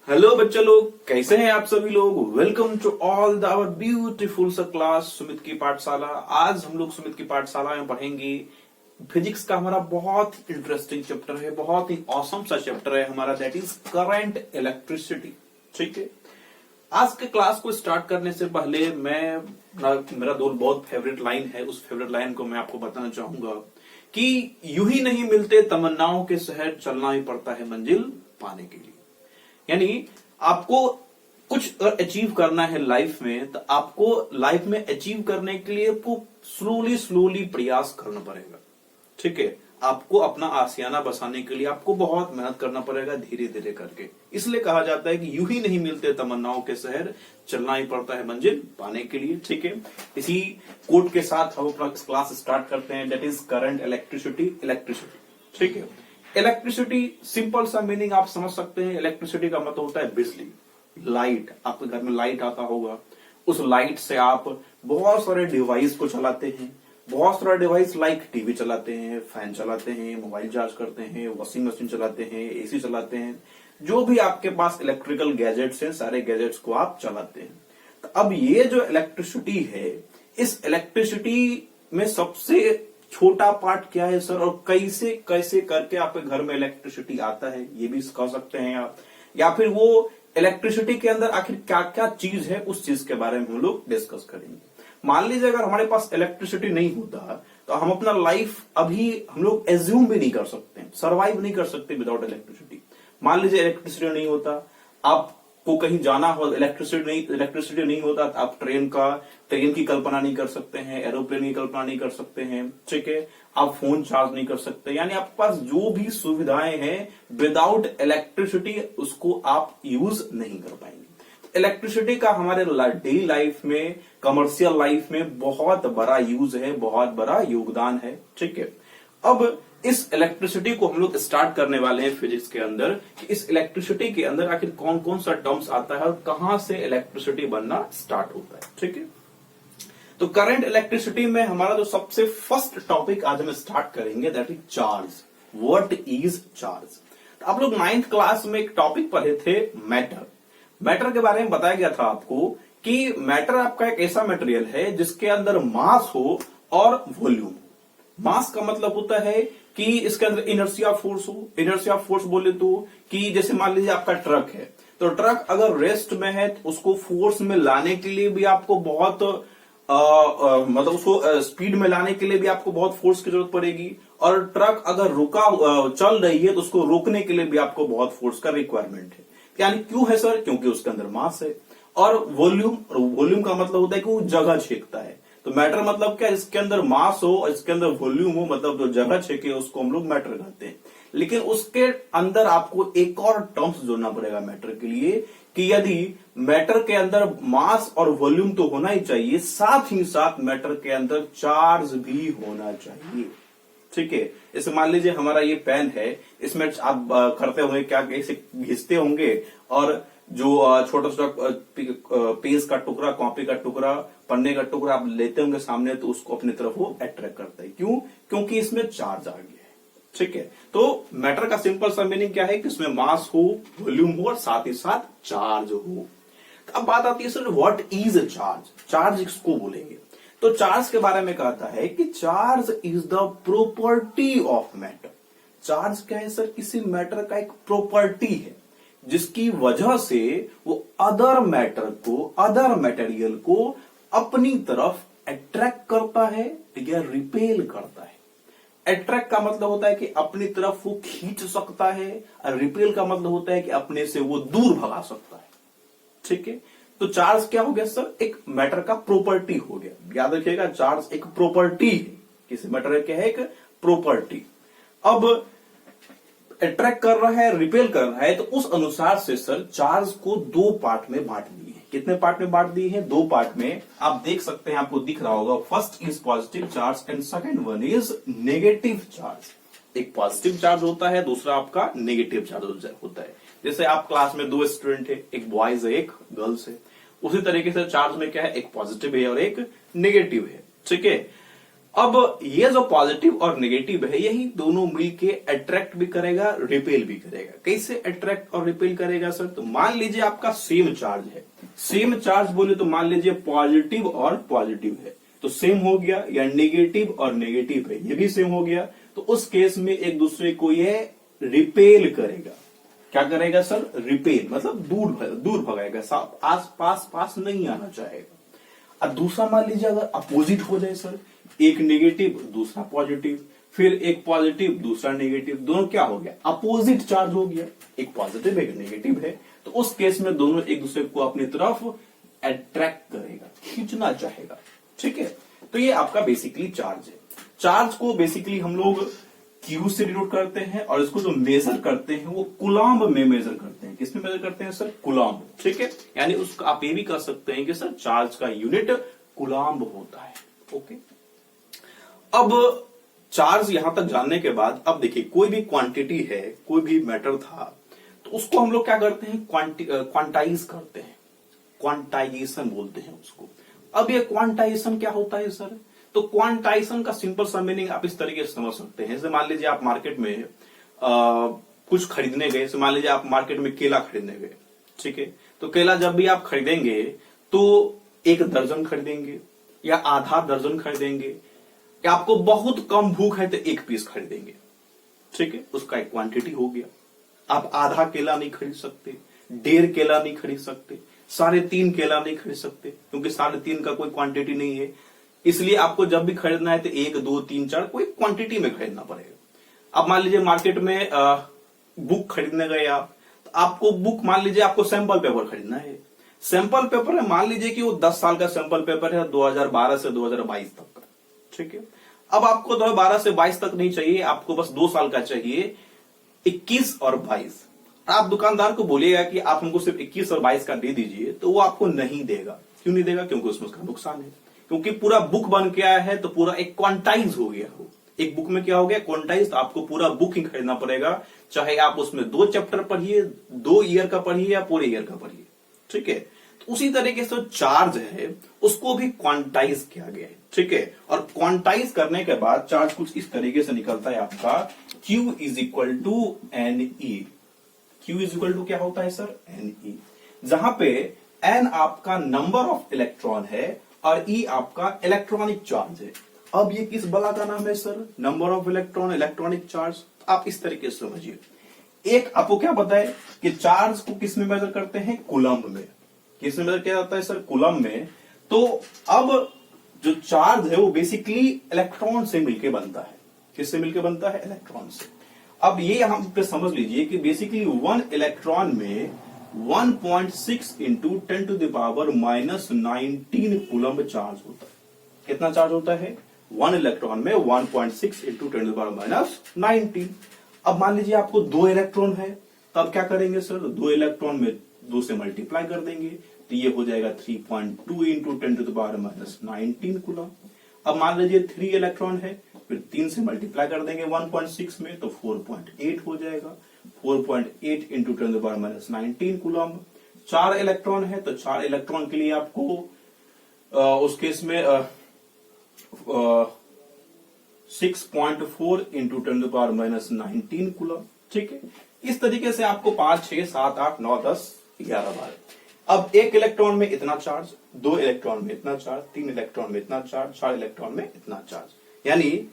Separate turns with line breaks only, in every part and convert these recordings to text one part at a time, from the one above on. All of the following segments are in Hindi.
हेलो बच्चे लोग, कैसे हैं आप सभी लोग। Welcome to all the our beautiful सा क्लास सुमित की पाठशाला। आज हम लोग सुमित की पाठशाला में पढ़ेंगे फिजिक्स का हमारा बहुत ही इंटरेस्टिंग चैप्टर है, बहुत ही ऑसम सा चैप्टर है हमारा, दैट इज करंट इलेक्ट्रिसिटी। ठीक है, आज के क्लास को स्टार्ट करने से पहले मेरा दो बहुत फेवरेट लाइन है, उस फेवरेट लाइन को मैं आपको बताना चाहूंगा कि यूं ही नहीं मिलते तमन्नाओं के शहर, चलना ही पड़ता है मंजिल पाने के लिए। यानी आपको कुछ अचीव करना है लाइफ में, तो आपको लाइफ में अचीव करने के लिए आपको स्लोली प्रयास करना पड़ेगा। ठीक है, आपको अपना आशियाना बसाने के लिए आपको बहुत मेहनत करना पड़ेगा, धीरे धीरे करके। इसलिए कहा जाता है कि यूं ही नहीं मिलते तमन्नाओं के शहर, चलना ही पड़ता है मंजिल पाने के लिए। ठीक है, इसी कोट के साथ हम अपना क्लास स्टार्ट करते हैं, दैट इज करंट इलेक्ट्रिसिटी। ठीक है, इलेक्ट्रिसिटी सिंपल सा मीनिंग आप समझ सकते हैं। इलेक्ट्रिसिटी का मतलब होता है बिजली, लाइट। आपके घर में लाइट आता होगा, उस लाइट से आप बहुत सारे डिवाइस को चलाते हैं। बहुत सारे डिवाइस लाइक टीवी चलाते हैं, फैन चलाते हैं, मोबाइल चार्ज करते हैं, वॉशिंग मशीन चलाते हैं, एसी चलाते हैं। जो भी आपके पास इलेक्ट्रिकल गैजेट्स हैं, सारे गैजेट्स को आप चलाते हैं। तो अब ये जो इलेक्ट्रिसिटी है, इस इलेक्ट्रिसिटी में सबसे छोटा पार्ट क्या है सर, और कैसे कैसे करके आपके घर में इलेक्ट्रिसिटी आता है, ये भी कह सकते हैं आप। या फिर वो इलेक्ट्रिसिटी के अंदर आखिर क्या क्या चीज है, उस चीज के बारे में हम लोग डिस्कस करेंगे। मान लीजिए अगर हमारे पास इलेक्ट्रिसिटी नहीं होता तो हम अपना लाइफ अभी हम लोग एज्यूम भी नहीं कर सकते, सर्वाइव नहीं कर सकते विदाउट इलेक्ट्रिसिटी। मान लीजिए इलेक्ट्रिसिटी नहीं होता, आपको कहीं जाना हो, इलेक्ट्रिसिटी नहीं होता तो आप ट्रेन की कल्पना नहीं कर सकते हैं, एरोप्लेन की कल्पना नहीं कर सकते हैं। ठीक है, आप फोन चार्ज नहीं कर सकते। यानी आपके पास जो भी सुविधाएं हैं, विदाउट इलेक्ट्रिसिटी उसको आप यूज नहीं कर पाएंगे। इलेक्ट्रिसिटी का हमारे डेली लाइफ में, कमर्शियल लाइफ में बहुत बड़ा यूज है, बहुत बड़ा योगदान है। ठीक है, अब इस इलेक्ट्रिसिटी को हम लोग स्टार्ट करने वाले हैं फिजिक्स के अंदर कि इस इलेक्ट्रिसिटी के अंदर आखिर कौन कौन सा टर्म्स आता है और कहां से इलेक्ट्रिसिटी बनना स्टार्ट होता है। ठीक है, तो करंट इलेक्ट्रिसिटी में हमारा जो सबसे फर्स्ट टॉपिक आज हम स्टार्ट करेंगे, that is charge. What is charge? तो आप लोग 9th क्लास में एक टॉपिक पढ़े थे, मैटर। मैटर के बारे में बताया गया था आपको कि मैटर आपका एक ऐसा मटेरियल है जिसके अंदर मास हो और वॉल्यूम। मास का मतलब होता है कि इसके अंदर इनर्शिया फोर्स हो। इनर्शिया फोर्स बोले तो कि जैसे मान लीजिए आपका ट्रक है, तो ट्रक अगर रेस्ट में है तो उसको फोर्स में लाने के लिए भी आपको बहुत मतलब उसको स्पीड में लाने के लिए भी आपको बहुत फोर्स की जरूरत पड़ेगी। और ट्रक अगर चल रही है तो उसको रोकने के लिए भी आपको बहुत फोर्स का रिक्वायरमेंट है। यानी क्यों है सर? क्योंकि उसके अंदर मास है। और वॉल्यूम का मतलब होता है कि वो जगह छेकता है। तो मैटर मतलब क्या? इसके अंदर मास हो और इसके अंदर वॉल्यूम हो, मतलब जो जगह छेके उसको हम लोग मैटर कहते हैं। लेकिन उसके अंदर आपको एक और टर्म्स जोड़ना पड़ेगा मैटर के लिए कि यदि मैटर के अंदर मास और वॉल्यूम तो होना ही चाहिए, साथ ही साथ मैटर के अंदर चार्ज भी होना चाहिए। ठीक है, जैसे मान लीजिए हमारा ये पेन है, इसमें आप करते होंगे क्या, कैसे घिसते होंगे और जो छोटा छोटा पेज का टुकड़ा, कॉपी का टुकड़ा, पन्ने का टुकड़ा आप लेते होंगे सामने, तो उसको अपनी तरफ वो अट्रैक्ट करता है। क्यों? क्योंकि इसमें चार्ज आ गया है। ठीक है, तो मैटर का सिंपल सा मीनिंग क्या है कि इसमें मास हो, वॉल्यूम हो और साथ ही साथ चार्ज हो। अब बात आती है sir, what is charge? Charge किसको बोलेंगे? तो चार्ज के बारे में कहता है कि charge is the property of matter. Charge क्या है सर? किसी मैटर का एक प्रॉपर्टी है जिसकी वजह से वो अदर मैटर को, अदर मटेरियल को अपनी तरफ अट्रैक्ट करता है या रिपेल करता है। अट्रैक्ट का मतलब होता है कि अपनी तरफ वो खींच सकता है, और रिपेल का मतलब होता है कि अपने से वो दूर भगा सकता है। ठीक है, तो चार्ज क्या हो गया सर? एक मैटर का प्रॉपर्टी हो गया। याद रखिएगा, चार्ज एक प्रॉपर्टी है, किसी मैटर क्या है? एक प्रॉपर्टी। अब अट्रैक्ट कर रहा है, रिपेल कर रहा है, तो उस अनुसार से सर चार्ज को दो पार्ट में बांट दिए हैं। कितने पार्ट में बांट दिए हैं? दो पार्ट में। आप देख सकते हैं, आपको दिख रहा होगा, first is positive charge and second one is negative charge. एक पॉजिटिव चार्ज होता है, दूसरा आपका नेगेटिव चार्ज होता है। जैसे आप क्लास में दो स्टूडेंट है, एक बॉयज है, एक गर्ल्स है, उसी तरीके से चार्ज में क्या है? एक पॉजिटिव है और एक नेगेटिव है। ठीक है, अब ये जो पॉजिटिव और नेगेटिव है यही दोनों मिलके अट्रैक्ट भी करेगा, रिपेल भी करेगा। कैसे अट्रैक्ट और रिपेल करेगा सर? तो मान लीजिए आपका सेम चार्ज है, सेम चार्ज बोले तो मान लीजिए पॉजिटिव और पॉजिटिव है तो सेम हो गया, या नेगेटिव और नेगेटिव है ये भी सेम हो गया। तो उस केस में एक दूसरे को ये रिपेल करेगा। क्या करेगा सर? रिपेल मतलब दूर भगाएगा, आस पास नहीं आना चाहेगा। अब दूसरा मान लीजिए अगर अपोजिट हो जाए सर, एक नेगेटिव दूसरा पॉजिटिव, फिर एक पॉजिटिव दूसरा नेगेटिव, दोनों क्या हो गया? अपोजिट चार्ज हो गया, एक पॉजिटिव एक नेगेटिव है। तो उस केस में दोनों एक दूसरे को अपनी तरफ अट्रैक्ट करेगा, खींचना चाहेगा। ठीक है, तो ये आपका बेसिकली चार्ज है। चार्ज को बेसिकली हम लोग क्यू से डिनोट करते हैं और इसको जो मेजर करते हैं वो कूलम्ब में मेजर करते हैं। किसमें मेजर करते हैं सर? कूलम्ब। ठीक है, यानी उसको आप ये भी कर सकते हैं कि सर चार्ज का यूनिट कूलम्ब होता है। ओके, अब चार्ज यहां तक जानने के बाद अब देखिए कोई भी क्वांटिटी है, कोई भी मैटर था तो उसको हम लोग क्या करते हैं? क्वांटाइज करते हैं, क्वांटाइजेशन बोलते हैं उसको। अब ये क्वांटाइजेशन क्या होता है सर? तो क्वांटाइजेशन का सिंपल सा मीनिंग आप इस तरीके से समझ सकते हैं। जैसे मान लीजिए आप मार्केट में कुछ खरीदने गए, जैसे मान लीजिए आप मार्केट में केला खरीदने गए। ठीक है, तो केला जब भी आप खरीदेंगे तो 1 दर्जन खरीदेंगे या आधा दर्जन खरीदेंगे, या आपको बहुत कम भूख है तो 1 पीस खरीदेंगे। ठीक है, उसका एक क्वांटिटी हो गया। आप आधा केला नहीं खरीद सकते, 1.5 केला नहीं खरीद सकते, 3.5 केला नहीं खरीद सकते, क्योंकि 3.5 का कोई क्वांटिटी नहीं है। इसलिए आपको जब भी खरीदना है तो 1, 2, 3, 4 कोई क्वांटिटी में खरीदना पड़ेगा। अब मान लीजिए मार्केट में बुक खरीदने गए आप, तो आपको बुक, मान लीजिए आपको सैंपल पेपर खरीदना है। सैंपल पेपर है, मान लीजिए कि वो 10 साल का सैंपल पेपर है, 2012 से 2022 तक का। ठीक है, अब आपको 2012 से 22 तक नहीं चाहिए, आपको बस 2 साल का चाहिए, 21 और 22। आप दुकानदार को बोलिएगा कि आप हमको सिर्फ 21 और 22 का दे दीजिए, तो वो आपको नहीं देगा। क्यों नहीं देगा? क्योंकि उसमें उसका नुकसान है, क्योंकि पूरा बुक बन के आया है तो पूरा एक क्वांटाइज हो गया। वो एक बुक में क्या हो गया? क्वांटाइज। तो आपको पूरा बुक ही खरीदना पड़ेगा, चाहे आप उसमें 2 चैप्टर पढ़िए, 2 ईयर का पढ़िए या पूरे ईयर का पढ़िए। ठीक है, तो उसी तरीके से चार्ज है उसको भी क्वांटाइज किया गया है। ठीक है, और क्वांटाइज करने के बाद चार्ज कुछ इस तरीके से निकलता है आपका Q is equal to NE। Q is equal to क्या होता है सर? NE, जहां पे N आपका नंबर ऑफ इलेक्ट्रॉन है और E आपका इलेक्ट्रॉनिक चार्ज है। अब ये किस बला का नाम है sir? Number of electron, electronic charge. आप इस तरीके से समझिए। एक आपको क्या पता है कि चार्ज को किस में मेजर करते हैं? कूलम्ब में। किस में मेजर किया जाता है सर? कूलम्ब में। तो अब जो चार्ज है वो बेसिकली इलेक्ट्रॉन से मिलकर बनता है। किससे मिलकर बनता है? इलेक्ट्रॉन से। अब ये यहां पे समझ लीजिए कि बेसिकली 1 इलेक्ट्रॉन में 1.6 इंटू 10⁻⁻19 कूलम्ब चार्ज होता है। कितना चार्ज होता है? 1 इलेक्ट्रॉन में 1.6 इंटू 10⁻19। अब मान लीजिए आपको 2 इलेक्ट्रॉन है, तब क्या करेंगे सर? 2 इलेक्ट्रॉन में 2 से मल्टीप्लाई कर देंगे, तो ये हो जाएगा 3.2 इंटू 10⁻⁻19 कूलम्ब। अब मान लीजिए 3 इलेक्ट्रॉन है, फिर 3 से मल्टीप्लाई कर देंगे 1.6 में, तो 4.8 हो जाएगा। 4.8 इंटू 10⁻19 कूलम्ब। 4 इलेक्ट्रॉन है तो 4 इलेक्ट्रॉन के लिए आपको उस केस में 6.4 इंटू 10⁻19 कूलम्ब। ठीक है, इस तरीके से आपको 5, 6, 7, 8, 9, 10, 11, 12। अब 1 इलेक्ट्रॉन में इतना चार्ज, 2 इलेक्ट्रॉन में इतना चार्ज, 3 इलेक्ट्रॉन में इतना चार्ज, 4 इलेक्ट्रॉन में इतना चार्ज, यानी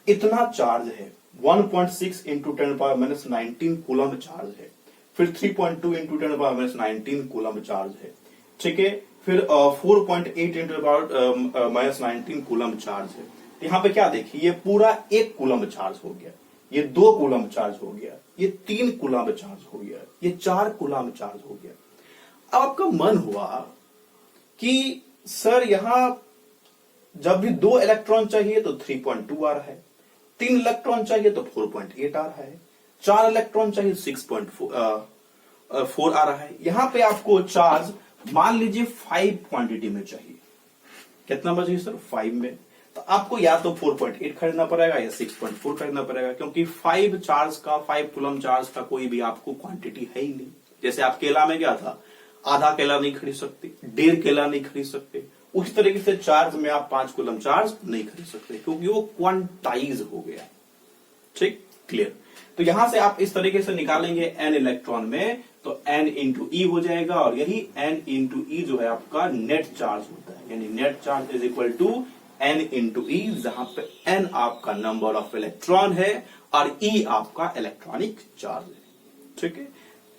इतना चार्ज है। 1.6 इंटू 10⁻19 कूलम्ब चार्ज है, फिर 3.2 इंटू 10⁻19 कूलम्ब चार्ज है। ठीक है, फिर 4.8 इंटू -19 कूलम्ब चार्ज है। यहाँ पे क्या देखिए, ये पूरा 1 कूलम्ब चार्ज हो गया, ये 2 कूलम्ब चार्ज हो गया, ये 3 कूलम्ब चार्ज हो गया, ये 4 कूलम्ब चार्ज हो गया। अब आपका मन हुआ कि सर यहां जब भी 2 इलेक्ट्रॉन चाहिए तो 3.2 आ रहा है, 3 इलेक्ट्रॉन चाहिए तो 4.8 आ रहा है, 4 इलेक्ट्रॉन चाहिए 6.4 आ रहा है। यहां पे आपको चार्ज मान लीजिए 5 क्वांटिटी में चाहिए। कितना बचे सर? 5 में। तो आपको या तो 4.8 खरीदना पड़ेगा या 6.4 खरीदना पड़ेगा, क्योंकि 5 चार्ज का, 5 कूलम्ब चार्ज का कोई भी आपको क्वांटिटी है ही नहीं। जैसे आप केला में क्या था, आधा केला नहीं खरीद सकते, 1.5 केला नहीं खरीद सकते, उस तरीके से चार्ज में आप 5 कूलम चार्ज नहीं खरीद सकते क्योंकि वो क्वांटाइज हो गया। ठीक, क्लियर। तो यहां से आप इस तरीके से निकालेंगे n इलेक्ट्रॉन में, तो n इंटू ई हो जाएगा, और यही n इंटू ई जो है आपका नेट चार्ज होता है, यानी net charge is equal to n into E, जहां पे n आपका नंबर ऑफ इलेक्ट्रॉन है और e आपका इलेक्ट्रॉनिक चार्ज है। ठीक है,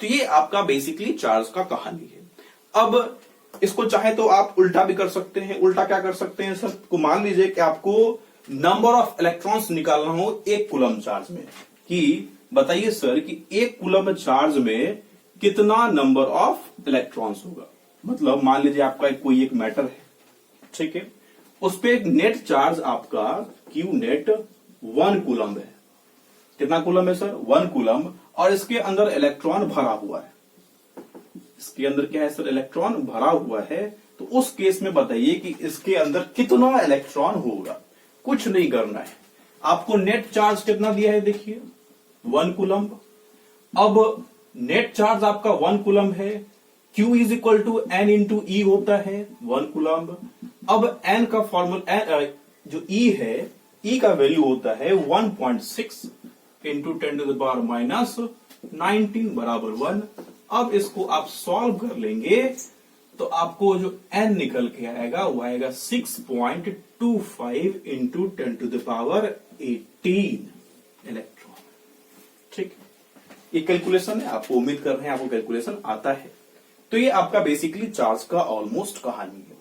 तो ये आपका बेसिकली चार्ज का कहानी है। अब इसको चाहे तो आप उल्टा भी कर सकते हैं। उल्टा क्या कर सकते हैं सर, को मान लीजिए कि आपको नंबर ऑफ इलेक्ट्रॉन्स निकालना हो 1 कूलम चार्ज में, कि बताइए सर कि 1 कूलम चार्ज में कितना नंबर ऑफ इलेक्ट्रॉन्स होगा। मतलब मान लीजिए आपका कोई एक मैटर है, ठीक है, उस पे एक नेट चार्ज आपका क्यू नेट 1 कूलम है। कितना कूलम है सर, 1 कूलम, और इसके अंदर इलेक्ट्रॉन भरा हुआ है। इसके अंदर क्या है सर, इलेक्ट्रॉन भरा हुआ है। तो उस केस में बताइए कि इसके अंदर कितना इलेक्ट्रॉन होगा। कुछ नहीं करना है, आपको नेट चार्ज कितना दिया है, देखिए 1 कूलम। अब नेट चार्ज आपका 1 कूलम है, Q is equal to N into E होता है 1 कूलम। अब n का फॉर्मूला जो E है, E का वैल्यू होता है 1.6 into 10 to the power minus 19 बराबर 1। अब इसको आप सॉल्व कर लेंगे तो आपको जो n निकल के आएगा वो आएगा 6.25 into 10 to the power 18 electron. ठीक, ये कैलकुलेशन है, आपको उम्मीद कर रहे हैं आपको कैलकुलेशन आता है। तो ये आपका बेसिकली चार्ज का ऑलमोस्ट कहानी है।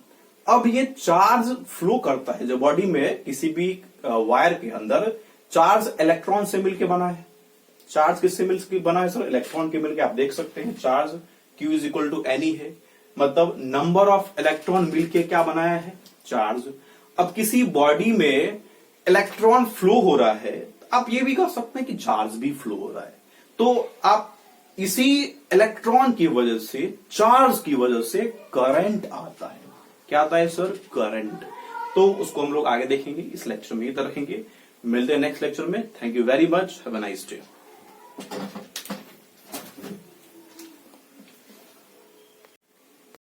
अब ये चार्ज फ्लो करता है जो बॉडी में किसी भी वायर के अंदर, चार्ज इलेक्ट्रॉन से मिलकर बना है। चार्ज किससे मिलकर बना है सर, इलेक्ट्रॉन के मिलकर। आप देख सकते हैं charge Q is equal to N E है, मतलब नंबर ऑफ इलेक्ट्रॉन मिलके क्या बनाया है, चार्ज। अब किसी बॉडी में इलेक्ट्रॉन फ्लो हो रहा है, आप ये भी कह सकते हैं कि चार्ज भी फ्लो हो रहा है। तो आप इसी इलेक्ट्रॉन की वजह से, चार्ज की वजह से करंट आता है। क्या आता है सर, करंट। तो उसको हम लोग आगे देखेंगे, इस लेक्चर में ये रखेंगे। मिलते हैं नेक्स्ट लेक्चर में। Thank you very much, have a nice day.